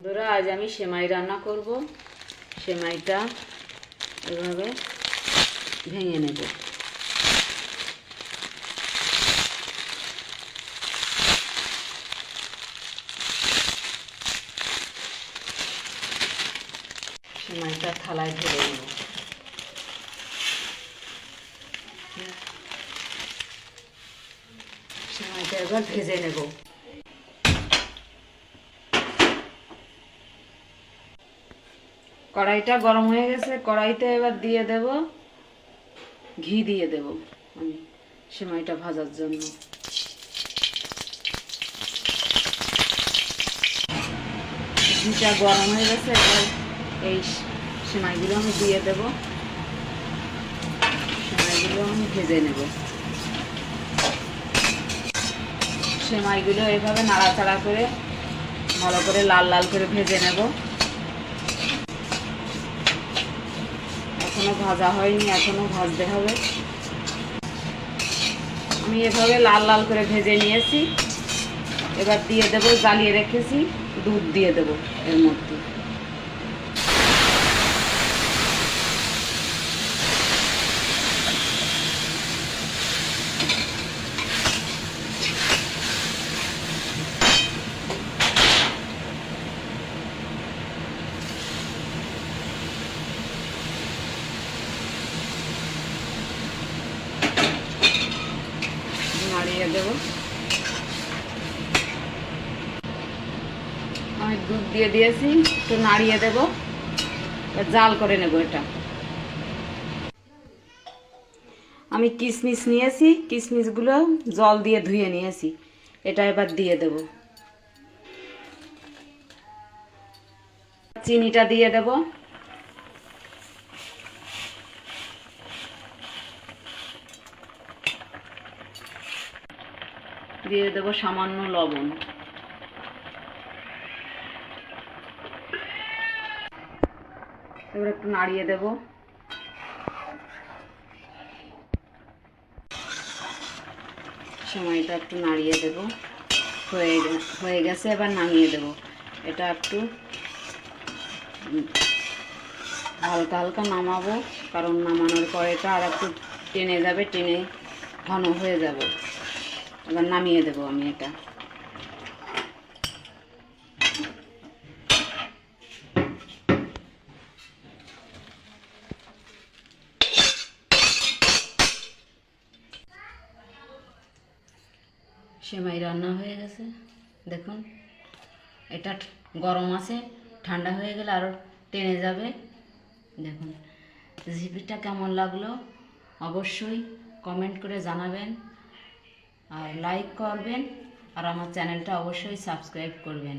বন্ধুরা, আজ আমি সেমাই রান্না করব। সেমাইটা এভাবে ভেঙে নেব। সেমাইটা থালায় ঢেলে নেব। সেমাইটা এবার ভেজে নেব। কড়াইটা গরম হয়ে গেছে, কড়াইতে এবার দিয়ে দেব ঘি, দিয়ে দেব আমি সেমাইটা ভাজার জন্য। ঘিটা গরম হয়ে গেছে, এবার এই সেমাইগুলো আমি দিয়ে দেব। সেমাইগুলো আমি ভেজে নেব। সেমাইগুলো এভাবে নাড়াচাড়া করে ভালো করে লাল লাল করে ভেজে নেব। এখনো ভাজা হয়নি, এখনো ভাজতে হবে। আমি এভাবে লাল লাল করে ভেজে নিয়েছি। এবার দিয়ে দেব, জ্বালিয়ে রেখেছি দুধ, দিয়ে দেব এর মধ্যে। নাড়িয়ে দেব। আমি দুধ দিয়ে দিয়েছি, একটু নাড়িয়ে দেব। জাল করে নেব এটা। আমি কিশমিশ নিয়েছি, কিশমিশগুলো জল দিয়ে ধুয়ে নিয়েছি। এটা এবার দিয়ে দেব। চিনিটা দিয়ে দেব। দিয়ে দেব সামান্য লবণ। এবার একটু নাড়িয়ে দেব। সেমাইটা একটু নাড়িয়ে দেব। হয়ে গেছে, এবার নামিয়ে দেব। এটা একটু হালকা হালকা নামাবো, কারণ নামানোর পরে এটা আর একটু টেনে যাবে, টেনে ঘন হয়ে যাবে। এবার নামিয়ে দেব আমি এটা। সেমাই রান্না হয়ে গেছে, দেখুন। এটা গরম আছে, ঠান্ডা হয়ে গেলে আরও টেনে যাবে। দেখুন রেসিপিটা কেমন লাগলো অবশ্যই কমেন্ট করে জানাবেন, আর লাইক করবেন, আর আমার চ্যানেলটা অবশ্যই সাবস্ক্রাইব করবেন।